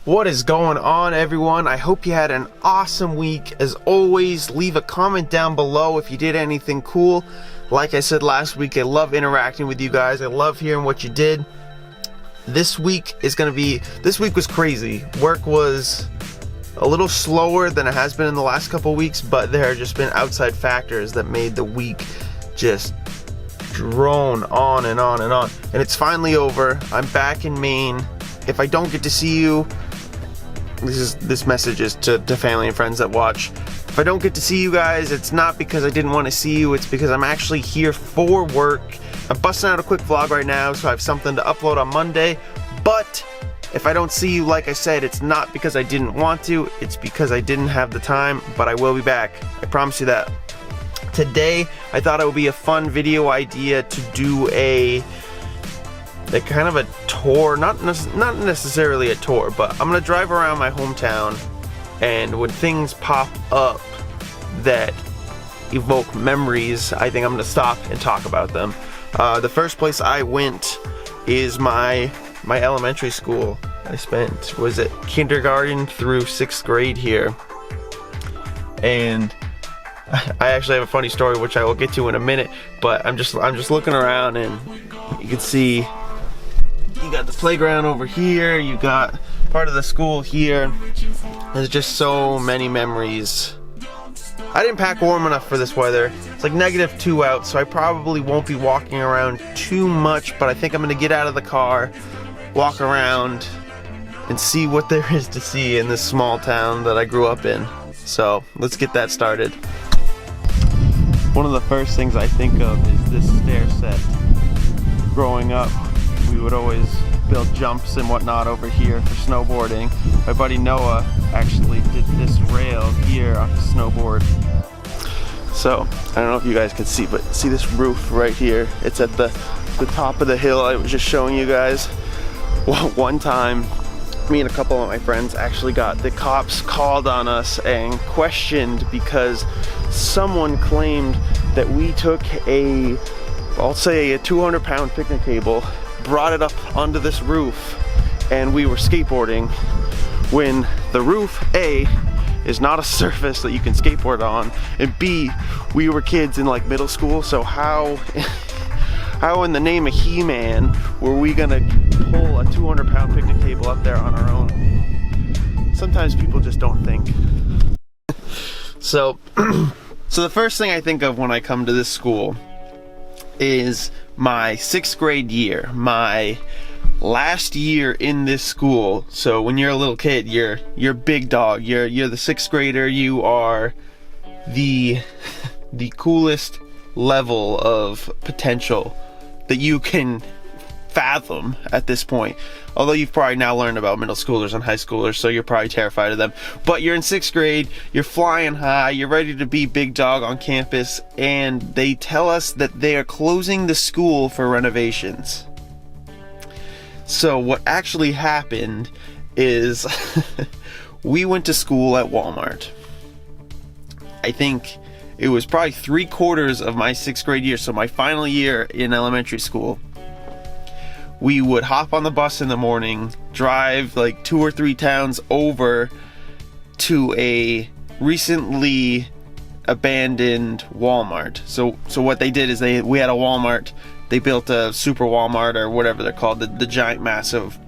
What is going on, everyone? I hope you had an awesome week. As always, leave a comment down below if you did anything cool. Like I said last week, I love interacting with you guys. I love hearing what you did. This week was crazy. Work was a little slower than it has been in the last couple weeks, but there have just been outside factors that made the week just drone on and on and on. And it's finally over. I'm back in Maine. If I don't get to see you, this message is to family and friends that watch. If I don't get to see you guys, it's not because I didn't want to see you, it's because I'm actually here for work. I'm busting out a quick vlog right now, so I have something to upload on Monday. But if I don't see you, like I said, it's not because I didn't want to, it's because I didn't have the time, but I will be back. I promise you that. Today, I thought it would be a fun video idea to do a kind of a tour, not necessarily a tour, but I'm gonna drive around my hometown, and when things pop up that evoke memories, I think I'm gonna stop and talk about them. The first place I went is my elementary school. I spent, was it kindergarten through 6th grade here, and I actually have a funny story which I will get to in a minute, but I'm just looking around, and you can see you got the playground over here, you got part of the school here. There's just so many memories. I didn't pack warm enough for this weather. It's like -2 out, so I probably won't be walking around too much, but I think I'm gonna get out of the car, walk around, and see what there is to see in this small town that I grew up in. So let's get that started. One of the first things I think of is this stair set. Growing up, we would always build jumps and whatnot over here for snowboarding. My buddy Noah actually did this rail here off the snowboard. So, I don't know if you guys can see, but see this roof right here? It's at the top of the hill I was just showing you guys. One time, me and a couple of my friends actually got the cops called on us and questioned because someone claimed that we took I'll say a 200-pound picnic table, brought it up onto this roof, and we were skateboarding when the roof, A, is not a surface that you can skateboard on, and B, we were kids in like middle school, so how in the name of He-Man were we gonna pull a 200-pound picnic table up there on our own? Sometimes people just don't think. So the first thing I think of when I come to this school is my 6th grade year, my last year in this school. So when you're a little kid, you're big dog. You're the 6th grader. You are the coolest level of potential that you can fathom at this point. Although you've probably now learned about middle schoolers and high schoolers, so you're probably terrified of them. But you're in 6th grade, you're flying high, you're ready to be big dog on campus, and they tell us that they are closing the school for renovations. So what actually happened is we went to school at Walmart. I think it was probably 3/4 of my 6th grade year, so my final year in elementary school. We would hop on the bus in the morning, drive like 2 or 3 towns over to a recently abandoned Walmart. So what they did is we had a Walmart. They built a super Walmart or whatever they're called, the giant, massive,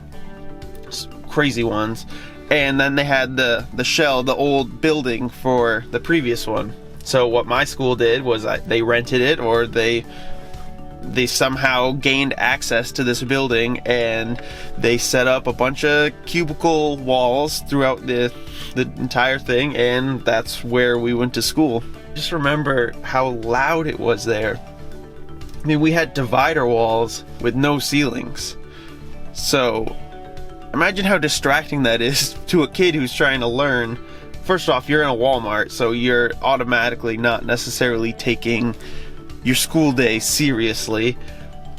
crazy ones. And then they had the shell, the old building for the previous one. So what my school did was they rented it, or they somehow gained access to this building, and they set up a bunch of cubicle walls throughout the entire thing, and that's where we went to school. Just remember how loud it was there. I mean, we had divider walls with no ceilings. So imagine how distracting that is to a kid who's trying to learn. First off, you're in a Walmart, so you're automatically not necessarily taking your school day seriously,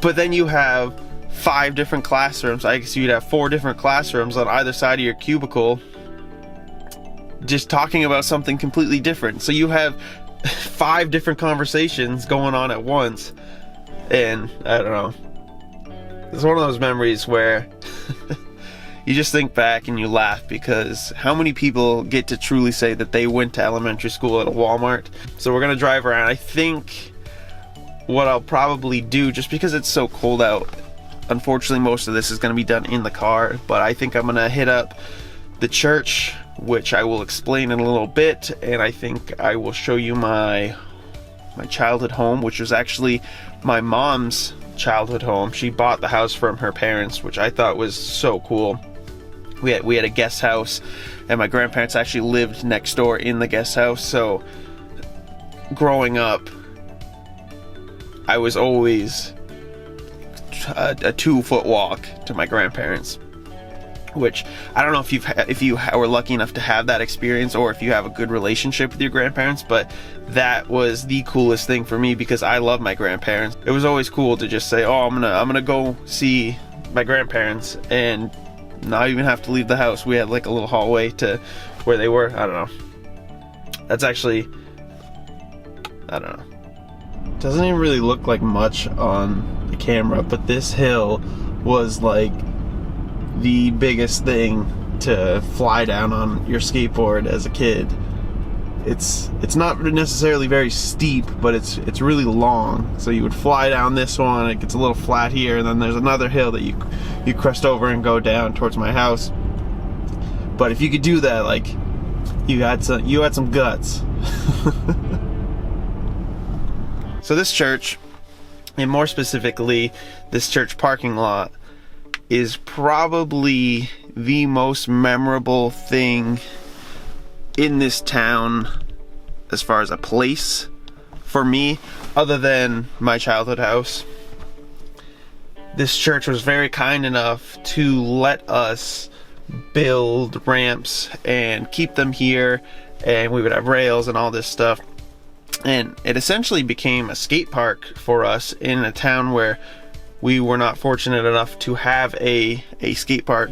but then you have 5 different classrooms. I guess you'd have 4 different classrooms on either side of your cubicle, just talking about something completely different. So you have 5 different conversations going on at once, and I don't know. It's one of those memories where you just think back and you laugh, because how many people get to truly say that they went to elementary school at a Walmart? So we're gonna drive around. I think what I'll probably do, just because it's so cold out, unfortunately most of this is gonna be done in the car, but I think I'm gonna hit up the church, which I will explain in a little bit, and I think I will show you my childhood home, which was actually my mom's childhood home. She bought the house from her parents, which I thought was so cool. We had a guest house, and my grandparents actually lived next door in the guest house. So growing up, I was always a 2-foot walk to my grandparents, which I don't know if you were lucky enough to have that experience, or if you have a good relationship with your grandparents, but that was the coolest thing for me, because I love my grandparents. It was always cool to just say, oh, I'm gonna go see my grandparents and not even have to leave the house. We had like a little hallway to where they were. I don't know. That's actually, I don't know. Doesn't even really look like much on the camera, but this hill was like the biggest thing to fly down on your skateboard as a kid. It's not necessarily very steep, but it's really long. So you would fly down this one, it gets a little flat here, and then there's another hill that you crest over and go down towards my house. But if you could do that, like, you had some guts. So this church, and more specifically this church parking lot, is probably the most memorable thing in this town as far as a place for me, other than my childhood house. This church was very kind enough to let us build ramps and keep them here, and we would have rails and all this stuff, and it essentially became a skate park for us in a town where we were not fortunate enough to have a skate park.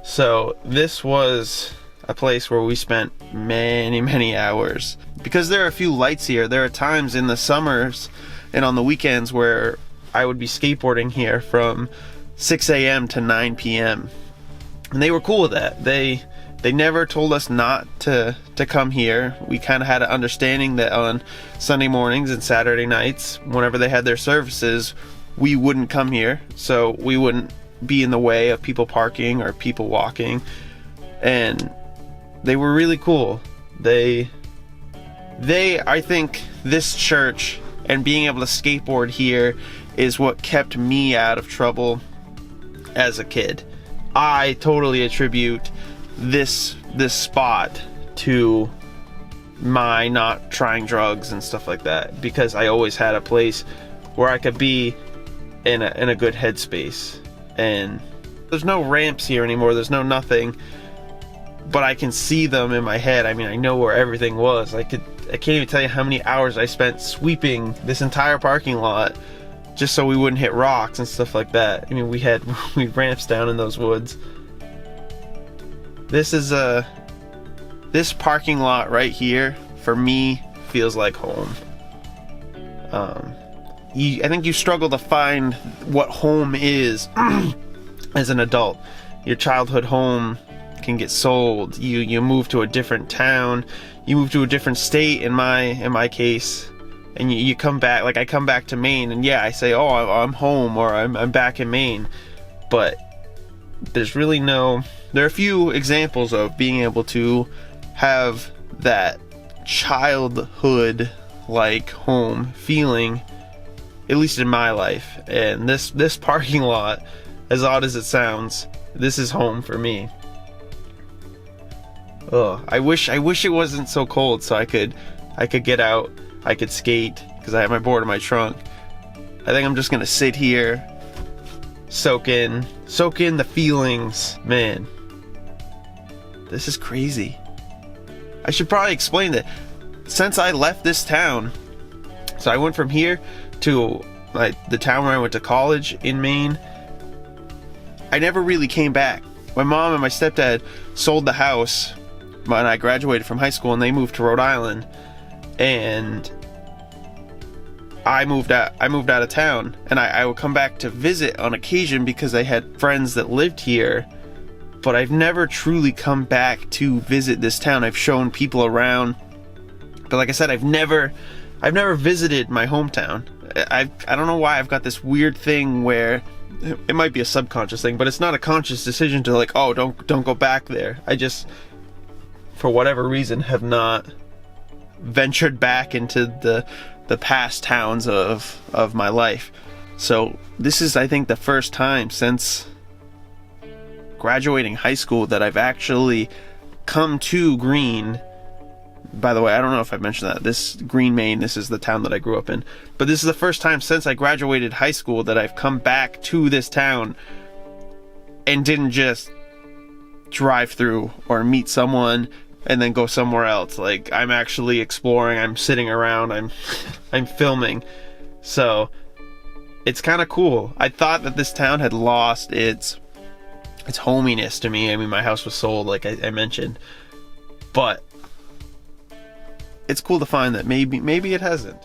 So this was a place where we spent many hours, because there are a few lights here. There are times in the summers and on the weekends where I would be skateboarding here from 6 a.m. to 9 p.m. and they were cool with that. They never told us not to come here. We kind of had an understanding that on Sunday mornings and Saturday nights, whenever they had their services, we wouldn't come here, so we wouldn't be in the way of people parking or people walking. And they were really cool. I think this church and being able to skateboard here is what kept me out of trouble as a kid. I totally attribute this spot to my not trying drugs and stuff like that, because I always had a place where I could be in a good headspace. And there's no ramps here anymore, there's no nothing, but I can see them in my head. I mean, I know where everything was. I can't even tell you how many hours I spent sweeping this entire parking lot just so we wouldn't hit rocks and stuff like that. I mean, we had ramps down in those woods. This parking lot right here for me feels like home. I think you struggle to find what home is as an adult. Your childhood home can get sold. You move to a different town, you move to a different state in my case, and you come back. Like, I come back to Maine, and yeah, I say, oh, I'm home, or I'm back in Maine, but there's really no. There are a few examples of being able to have that childhood like home feeling, at least in my life. And this parking lot, as odd as it sounds, this is home for me. Ugh, I wish it wasn't so cold so I could get out, I could skate, because I have my board in my trunk. I think I'm just gonna sit here, soak in the feelings. Man, this is crazy. I should probably explain that since I left this town, so I went from here to the town where I went to college in Maine, I never really came back. My mom and my stepdad sold the house when I graduated from high school, and they moved to Rhode Island, and I moved out of town, and I would come back to visit on occasion because I had friends that lived here, but I've never truly come back to visit this town. I've shown people around, but like I said, I've never visited my hometown. I don't know why I've got this weird thing where it might be a subconscious thing, but it's not a conscious decision to like, oh, don't go back there. I just, for whatever reason, have not ventured back into the past towns of my life. So this is, I think, the first time since graduating high school that I've actually come to Green. By the way, I don't know if I mentioned that. This Green, Maine, this is the town that I grew up in. But this is the first time since I graduated high school that I've come back to this town and didn't just drive through or meet someone and then go somewhere else. Like, I'm actually exploring, I'm sitting around, I'm filming. So it's kind of cool. I thought that this town had lost its hominess to me. I mean, my house was sold, like I mentioned, but it's cool to find that maybe it hasn't.